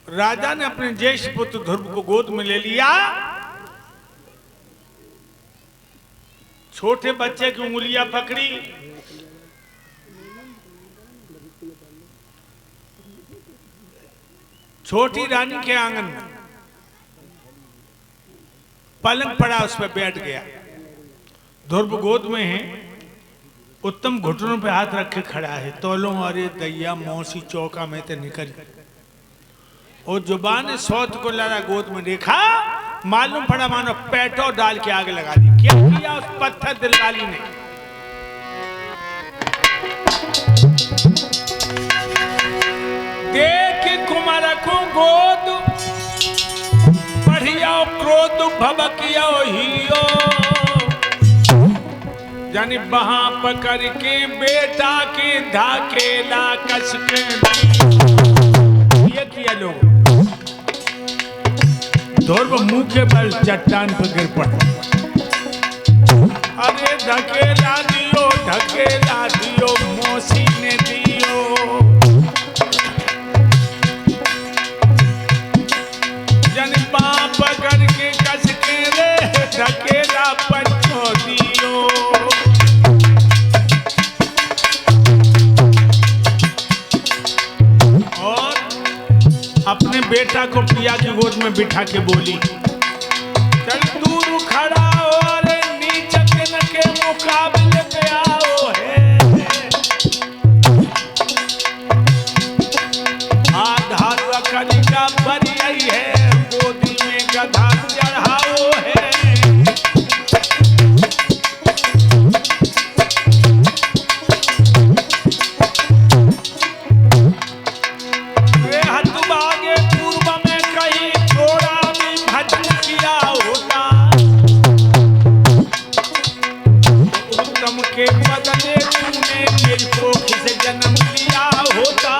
राजा ने अपने ज्येष्ठ पुत्र ध्रुव को गोद में ले लिया। छोटे बच्चे की उंगलियां पकड़ी, छोटी रानी के आंगन में पलंग पड़ा, उस पर बैठ गया। ध्रुव गोद में है, उत्तम घुटनों पे हाथ रख के खड़ा है। तोलो अरे दैया मौसी चौका में तो निकल, और जुबान सौत को लड़ा गोद में देखा, मालूम पड़ा मानो पेटो डाल के आग लगा दी। क्या किया उस पत्थर दिलवाली ने? देख कुमार को गोद बढ़िया क्रोध भबकिया हियो, जानी बहा पकड़ के बेटा के धाकेला कस के ये किया लोग। ध्रुव मुंह के बल चट्टान पर गिर पड़ा। अरे धकेला दियो मौसी ने दियो। जन बाप पकड़ के कस के रे धकेला पंचो दियो। और अपने बेटा को प्रिया की गोद में बिठा के बोली, चल दूर खड़ा हो, अरे नीचक के मुकाबले पे आओ है। आधार रखने का बरियाई है, गोदी में गधा चढ़ाओ है। के बदले तूने मेरी कोख से जन्म लिया होता।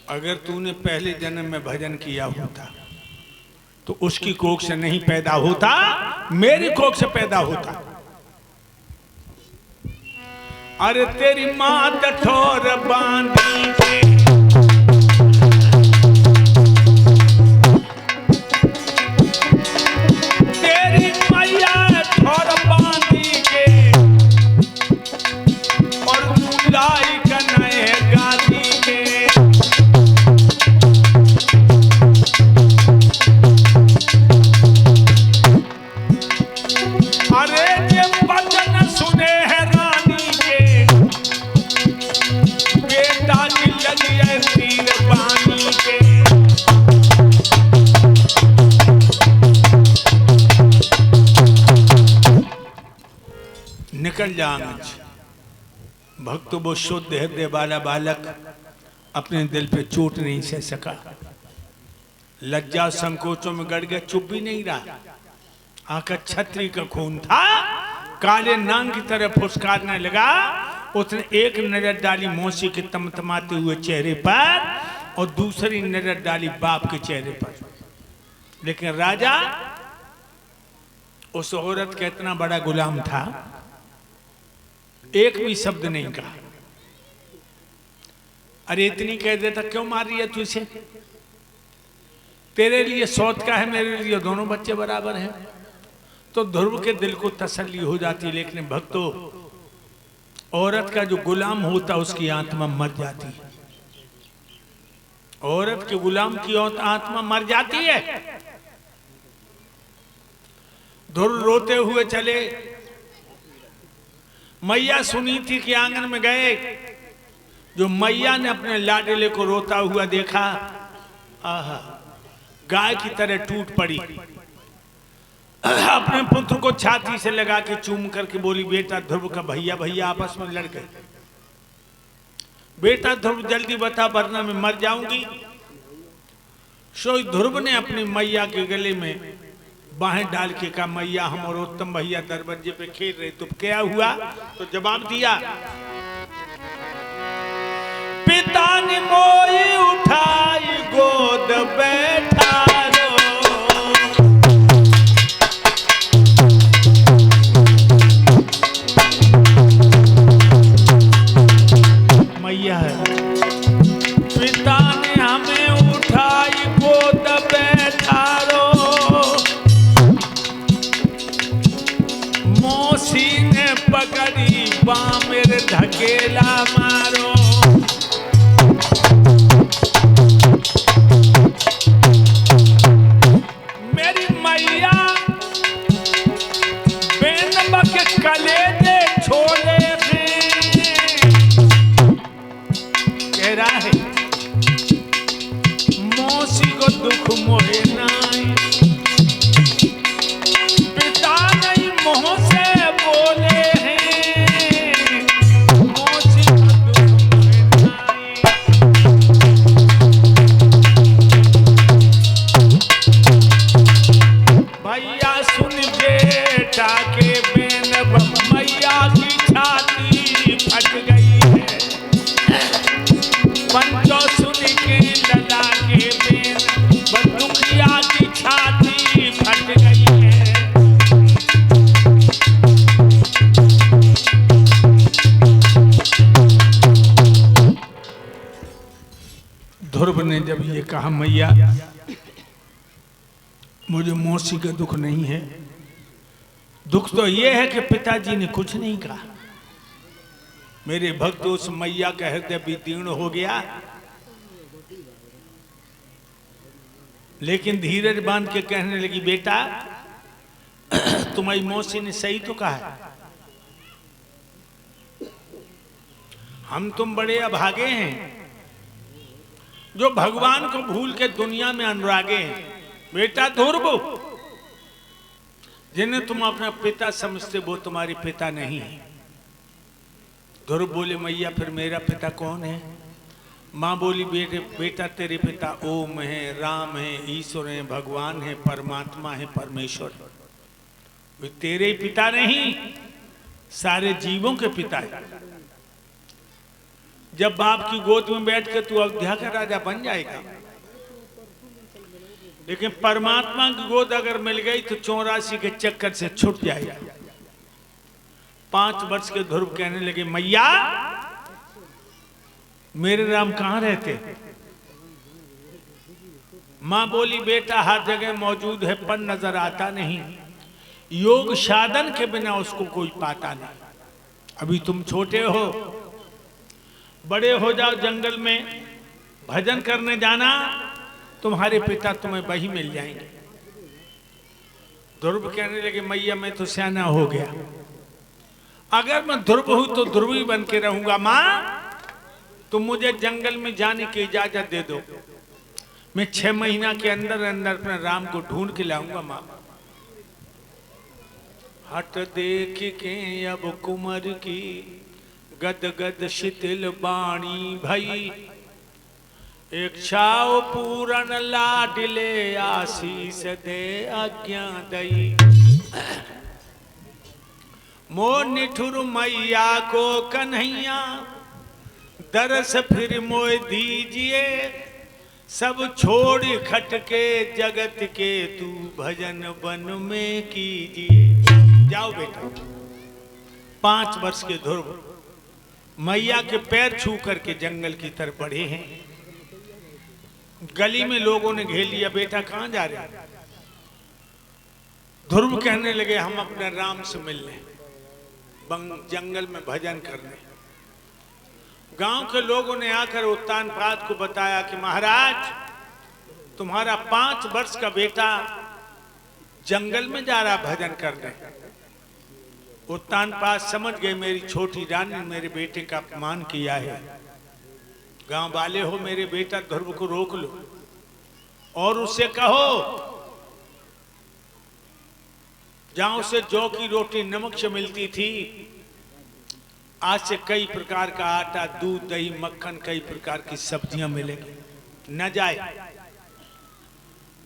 अगर तूने पहले जन्म में भजन किया होता तो उसकी कोख से नहीं पैदा होता, मेरी कोख से पैदा होता। अरे तेरी माँ ठोर बांधी के, तेरी मैया ठोर बांधी के, और मुलाई कन्हैया गादी के। अरे ये वचन सुने हैं रानी के, बेटा की लगी है तीर पानी के। निकल जाएंगे। भक्त वो शुद्ध हृदय वाला बालक अपने दिल पे चोट नहीं सह सका, लज्जा संकोचों में गड़ गया, चुप भी नहीं रहा। आका छत्री का खून था, काले नांग की तरह फुसकारने लगा। उसने एक नजर डाली मौसी के तमतमाते हुए चेहरे पर और दूसरी नजर डाली बाप के चेहरे पर। लेकिन राजा उस औरत का इतना बड़ा गुलाम था, एक भी शब्द नहीं कहा। अरे इतनी कह देता, क्यों मार रही है तू इसे? तेरे लिए सौत का है, मेरे लिए दोनों बच्चे बराबर हैं। तो ध्रुव के दिल को तसल्ली हो जाती। लेकिन भक्तों, औरत का जो गुलाम होता उसकी आत्मा मर जाती है। औरत के गुलाम की आत्मा मर जाती है। ध्रुव रोते हुए चले। मैया सुनी थी कि आंगन में गए। जो मैया ने अपने लाडले को रोता हुआ देखा, आहा, गाय की तरह टूट पड़ी। अपने पुत्र को छाती से लगा के चूम करके बोली, बेटा ध्रुव का भैया भैया आपस में लड़ गए। बेटा ध्रुव जल्दी बता, वरना मैं मर जाऊंगी। सो ध्रुव ने अपनी मैया के गले में बाहें डाल के कहा, मैया हम और उत्तम भैया दरवाजे पे खेल रहे, तो क्या हुआ? तो जवाब दिया, पिता ने मोई उठाई गोद बैठा रो। मेरे धकेला मारो। मेरी मैया बेनबा के कलेजे छोले हैं। कह रहा है मौसी को दुख मोहे नाई, पिता नहीं मोह से बोले हैं, मौसी को दुख मोहे नाई। भैया सुन बेटा के बेन मैया की छाती फट गई है। पंचो सुन के लला के बेन बंदुकिया की छाती फट गई है। ध्रुव ने जब ये कहा मैया मुझे मौसी का दुख नहीं है, दुख तो ये है कि पिताजी ने कुछ नहीं कहा। मेरे भक्त उस मैया का हृदय विदीर्ण हो गया, लेकिन धीरज बांध के कहने लगी बेटा तुम्हारी मौसी ने सही तो कहा है, हम तुम बड़े अभागे हैं जो भगवान को भूल के दुनिया में अनुरागे हैं। बेटा ध्रुव, जिन्हें तुम अपना पिता समझते वो तुम्हारे पिता नहीं है। ध्रुव बोले मैया फिर मेरा पिता कौन है? माँ बोली बेटा तेरे पिता ओम है, राम है, ईश्वर है, भगवान है, परमात्मा है, परमेश्वर। वे तेरे ही पिता नहीं, सारे जीवों के पिता है। जब बाप की गोद में बैठ के तू अयोध्या का राजा बन जाएगा, लेकिन परमात्मा की गोद अगर मिल गई तो 84 के चक्कर से छूट जाएगा। 5 वर्ष के ध्रुव कहने लगे मैया मेरे राम कहां रहते? मां बोली बेटा हर जगह मौजूद है पर नजर आता नहीं, योग साधन के बिना उसको कोई पाता नहीं। अभी तुम छोटे हो, बड़े हो जाओ जंगल में भजन करने जाना, तुम्हारे पिता तुम्हें वही मिल जाएंगे। ध्रुव कहने लगे मैया मैं तो सियाना हो गया, अगर मैं ध्रुव हूं तो ध्रुव ही बन के रहूंगा। मां तुम मुझे जंगल में जाने की इजाजत दे दो, मैं 6 महीना के अंदर अंदर अपने राम को ढूंढ के लाऊंगा। मां हट देख के अब कुंवर की गद गद शिथिल बाणी भई, इच्छाओ पूरन लाडले आशीष दे आज्ञा दई। मोर निठुर मैया को कन्हैया दरस फिर मोय दीजिए, सब छोड़ खटके जगत के तू भजन वन में कीजिए। जाओ बेटा। 5 वर्ष के ध्रुव मैया के पैर छू करके जंगल की तरफ बढ़े हैं। गली में लोगों ने घेर लिया, बेटा कहां जा रहे हैं? ध्रुव कहने लगे हम अपने राम से मिलने, जंगल में भजन करने। गांव के लोगों ने आकर उत्तानपाद को बताया कि महाराज तुम्हारा 5 वर्ष का बेटा जंगल में जा रहा भजन करने। उत्तानपाद समझ गए मेरी छोटी रानी ने मेरे बेटे का अपमान किया है। गांव वाले हो, मेरे बेटा ध्रुव को रोक लो और उससे कहो जहां उसे जौ की रोटी नमक से मिलती थी, आज से कई प्रकार का आटा, दूध, दही, मक्खन, कई प्रकार की सब्जियां मिलेंगी, न जाए।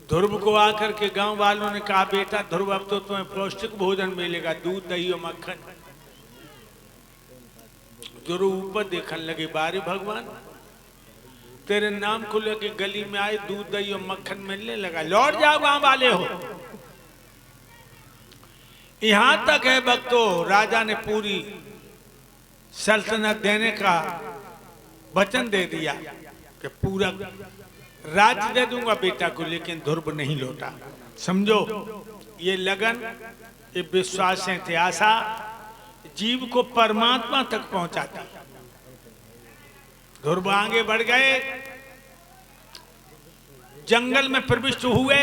ध्रुव को आकर के गांव वालों ने कहा बेटा ध्रुव अब तो तुम्हें पौष्टिक भोजन मिलेगा, दूध, दही और मक्खन। ध्रुव ऊपर देखने लगे, बारे भगवान तेरे नाम को लेके गली में आए, दूध, दही और मक्खन मिलने लगा। लौट जाओ गांव वाले हो। यहां तक है भक्तों, राजा ने पूरी सल्तनत देने का वचन दे दिया कि पूरा राज्य दे दूंगा बेटा को, लेकिन ध्रुव नहीं लौटा। समझो ये लगन, ये विश्वास है, आशा, जीव को परमात्मा तक पहुंचाती। ध्रुव आगे बढ़ गए, जंगल में प्रविष्ट हुए,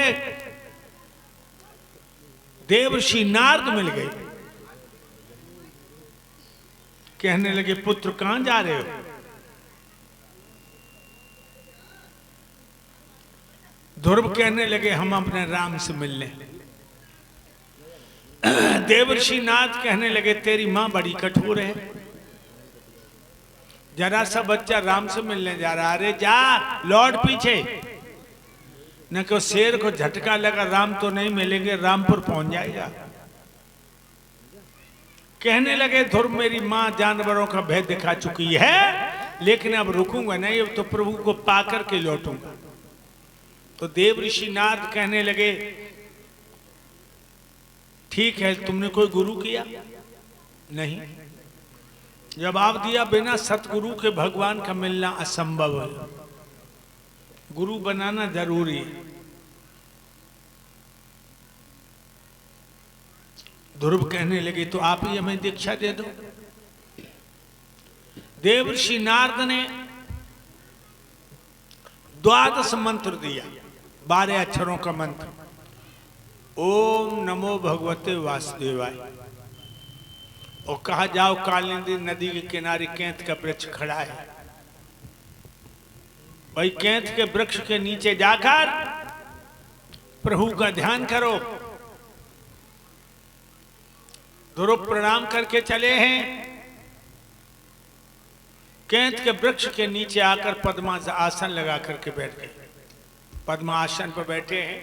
देवर्षि नारद मिल गए। कहने लगे पुत्र कहां जा रहे हो? ध्रुव कहने लगे हम अपने राम से मिलने। देवर्षि नारद कहने लगे तेरी मां बड़ी कठोर है, जरा सा बच्चा राम से मिलने जा रहा, अरे जा लौट पीछे, न को शेर को झटका लगा राम तो नहीं मिलेंगे, रामपुर पहुंच जाएगा। कहने लगे ध्रुव मेरी मां जानवरों का भय दिखा चुकी है, लेकिन अब रुकूंगा नहीं, अब तो प्रभु को पाकर के लौटूंगा। तो देवर्षि नारद कहने लगे ठीक है, तुमने कोई गुरु किया? नहीं। जवाब दिया बिना सतगुरु के भगवान का मिलना असंभव है, गुरु बनाना जरूरी है। ध्रुव कहने लगे तो आप ही हमें दीक्षा दे दो। देवर्षि नारद ने 12 मंत्र दिया, 12 अक्षरों का मंत्र। ओम नमो भगवते वासुदेवाय। और कहा जाओ कालिंदी नदी के किनारे कैंथ का वृक्ष खड़ा है, भाई कैंथ के वृक्ष के नीचे जाकर प्रभु का ध्यान करो। ध्रुव प्रणाम करके चले हैं, कैंथ के वृक्ष के नीचे आकर पद्मासन लगा करके बैठ गए। पद्मासन पर बैठे हैं,